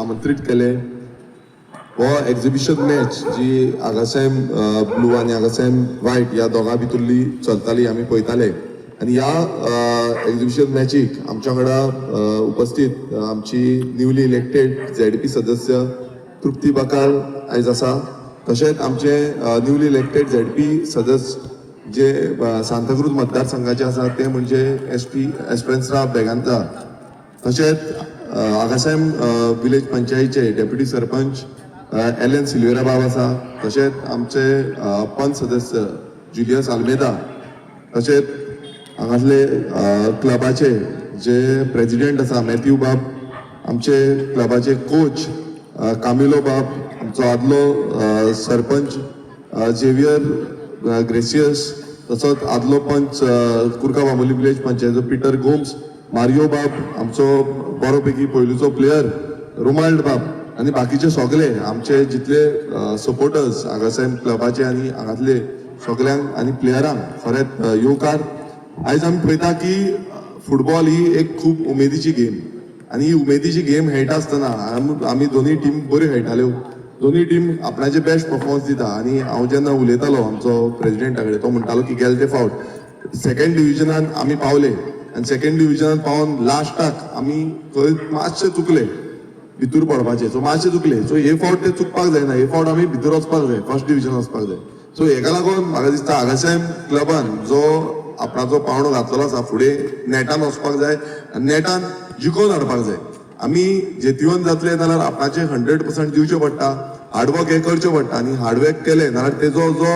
आमंत्रित केले हो एक्झिबिशन मॅच जी आगासायम ब्लू आणि आगासायम व्हाईट या दोघां भितरली चलताली आमी पळयताले आणि ह्या एक्झिबिशन मॅचीक आमच्या वांगडा उपस्थित आमची न्यूली इलेक्टेड ZP सदस्य तृप्ती बकाल आयज आसा तशेंच आमचे न्यूली इलेक्टेड ZP सदस्य जे सांताक्रूज मतदारसंघाचे आसा ते म्हणजे एस्पेन्सरा बेगांता तशेंच आगासायम विलेज पंचायतीचे डेप्युटी सरपंच LN सिल्वेरा बाब आसा तशेंच आमचे पंच सदस्य जुलियस आल्मेदा तशेंच हांगासले क्लबाचे जे प्रेसिडेंट आसा मॅथ्यू बाब आमचे क्लबाचे कोच कामिलो बाब आमचो आदलो सरपंच झेवियर ग्रेसियस तसोच आदलो पंच कुर्का Bambolim village पंचायतीचो Peter Gomes Mario बाब आमचो बरोपैकी पयलूचो प्लेयर रोमाल्ड बाब आनी बाकीचे सगळे आमचे जितले सपोर्टर्स हांगासर क्लबाचे आनी हांगातले सगळ्यांक आनी प्लेयरांक खरेंच येवकार आयज आमी पळयता की फुटबॉल ही एक खूब उमेदीची गेम आनी ही उमेदीची गेम खेळटा आसतना आमी दोनूय टीम बऱ्यो खेळटाल्यो दोनूय टीम आपणाचे बेस्ट परफॉर्मन्स दिता आनी हांव जेन्ना उलयतालो आमचो प्रेसिडेंटा कडेन तो म्हणटालो की गेले ते फावट सेकंड डिविजनान आमी पावले आनी सेकंड डिविजनान पावन लास्टाक आमी खंय मातशे चुकले भितर पडपाचे सो मातशे चुकले सो हे फावट ते चुकपाक जायना हे फावट आमी भितर वचपाक जाय फर्स्ट डिविजन वचपाक जाय सो हेका लागून म्हाका दिसता आगासायम क्लबान जो आपणाचो पावंडो घातलेलो आसा फुडें नेटान वचपाक जाय आनी नेटान जिखोवन हाडपाक जाय आमी जेतिवन जातले जाल्यार आपणाचे 100% दिवचे पडटा हार्डवर्क हे करचें पडटा आनी हार्डवर्क केलें जाल्यार तेजो जो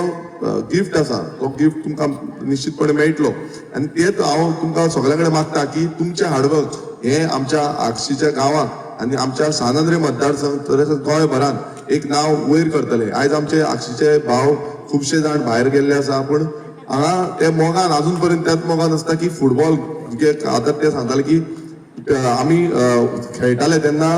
गिफ्ट आसा तो गिफ्ट तुमकां निश्चितपणे मेळटलो आनी तेच हांव तुमकां सगळ्यां कडेन मागता की तुमचें हार्डवर्क हे आमच्या आगशीच्या गांवांक आनी आमच्या सानंद्रे मतदारसंघ तशेंच गोंयभरान एक नांव वयर करतले आयज आमचे आगशीचे भाव खुबशे जाण भायर गेल्ले आसा पूण हांगा ते मोगान अजून पर्यंत त्याच मोगान आसता की फुटबॉल आतां ते सांगताले की आमी खेळटाले तेन्ना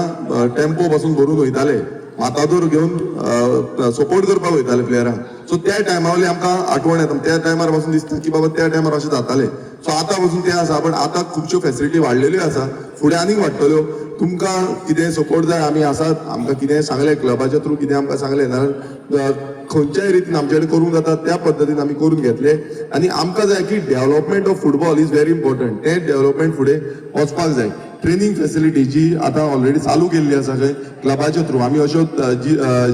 टेम्पो पासून भरून वयताले मातादूर घेवन सपोर्ट करपाक वयताले प्लेयरांक सो त्या टायमा वयली आमकां आठवण येता त्या टायमार पासून दिसता की बाबा त्या टायमार अशें जाताले सो आतां पासून ते आसा पण आतां खुबश्यो फॅसिलिटी वाडलेल्यो आसा फुडें आनीक वाडटल्यो तुमकां कितें सपोर्ट जाय आमी आसात आमकां कितें सांगलें क्लबाच्या थ्रू कितें आमकां सांगलें जाल्यार खंयच्याय रितीन आमचे कडेन करूंक जाता त्या पद्दतीन आमी करून घेतले आनी आमकां जाय की development of football is very important ते डेव्हलपमेंट फुडें वचपाक जाय ट्रेनिंग फॅसिलिटी जी आतां ऑलरेडी चालू केल्ली आसा खंय क्लबाच्या थ्रू आमी अश्यो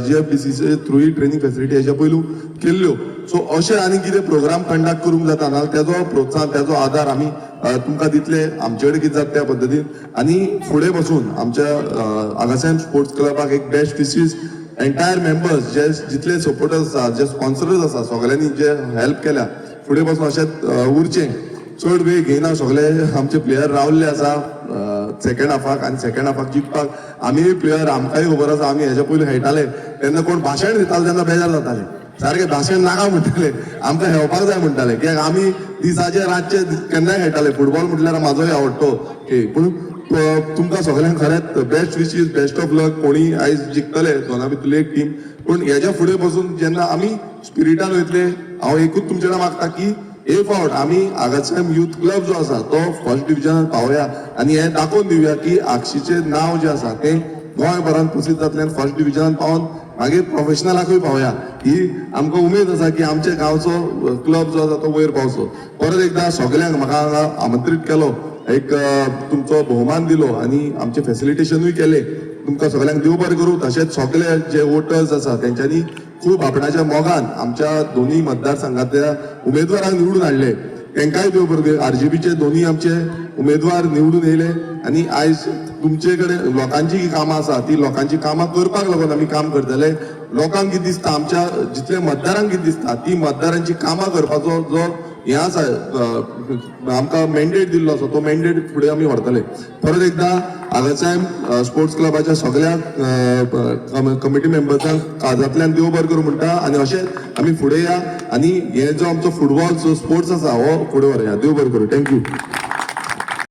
GFBCचे थ्रूय ट्रेनिंग फॅसिलिटी हेच्या पयलू केल्ल्यो सो अशें आनी कितें प्रोग्राम कंडक्ट करूंक जाता ना तेजो प्रोत्साहन तेजो आदार आमी तुमकां दितले आमचे कडेन कितें जाता त्या पद्दतीन आनी फुडें बसून आमच्या आगासायम स्पोर्ट्स क्लबाक एक बेस्ट विशीस एंटायर मेंबर्स जे जितले सपोर्टर्स आसा जे स्पॉन्सर्स आसा सगळ्यांनी जे हेल्प केल्या फुडें बसून अशेंच उरचें चड वेळ घेयना सगळे आमचे प्लेयर रावल्ले आसा सेकंड हाफाक आनी सेकंड हाफाक जिखपाक आमी प्लेयर आमकांय खबर आसा आमी हेच्या पयलीं खेळटाले तेन्ना कोण भाशण दिताले तेन्ना बेजार जाताले सारकें भाशण नाका म्हणटाले आमकां खेळपाक जाय म्हणटाले कित्याक आमी दिसाचे रातचे केन्नाय खेळटाले फुटबॉल म्हटल्यार म्हाजोय आवडटो खेळ पूण तुमकां सगळ्यांक खरेंच बेस्ट विशीस बेस्ट ऑफ लक कोणी आयज जिखतले दोना भितरली एक टीम पूण हेच्या फुडें बसून जेन्ना आमी स्पिरिटान वयतले हांव एकूच तुमचे कडेन मागता की हे फावट आमी आगासायम यूथ क्लब जो आसा तो फर्स्ट डिविजनान पावया आनी हे दाखोवन दिवया की आगशीचें नांव जें आसा तें गोंयभरान प्रसिद्ध जातलें आनी फर्स्ट डिविजनान पावन मागीर प्रोफेशनलाकूय पावया ही आमकां उमेद आसा की आमच्या गांवचो क्लब जो आसा तो वयर पावचो परत एकदां सगळ्यांक म्हाका हांगा आमंत्रीत केलो एक तुमचो भोवमान दिलो आनी आमचे फॅसिलिटेशनूय केले तुमकां सगळ्यांक देव बरें करूं तशेंच सगळे जे वोटर्स आसा तेंच्यांनी खूब आपणाच्या मोगान आमच्या दोनूय मतदारसंघातल्या उमेदवारांक निवडून हाडले तांकांय देव बरें RGBचे दोनूय आमचे उमेदवार निवडून येयले आनी आयज तुमचे कडेन लोकांची जी कामां आसा ती लोकांची कामां करपाक लागून आमी काम करतले लोकांक कितें दिसता आमच्या जितल्या मतदारांक कितें दिसता ती मतदारांची कामां करपाचो जो हें आसा आमकां मॅन्डेट दिल्लो आसा तो मॅन्डेट फुडें आमी व्हरतले परत एकदां आगासायम स्पोर्ट्स क्लबाच्या सगळ्या कमिटी मेंबर्सांक काळजांतल्यान देव बरें करूं म्हणटा आनी अशेंच आमी फुडें या आनी हे जो आमचो फुटबॉल जो स्पोर्ट्स आसा हो फुडें व्हरया देव बरें करूं थँक्यू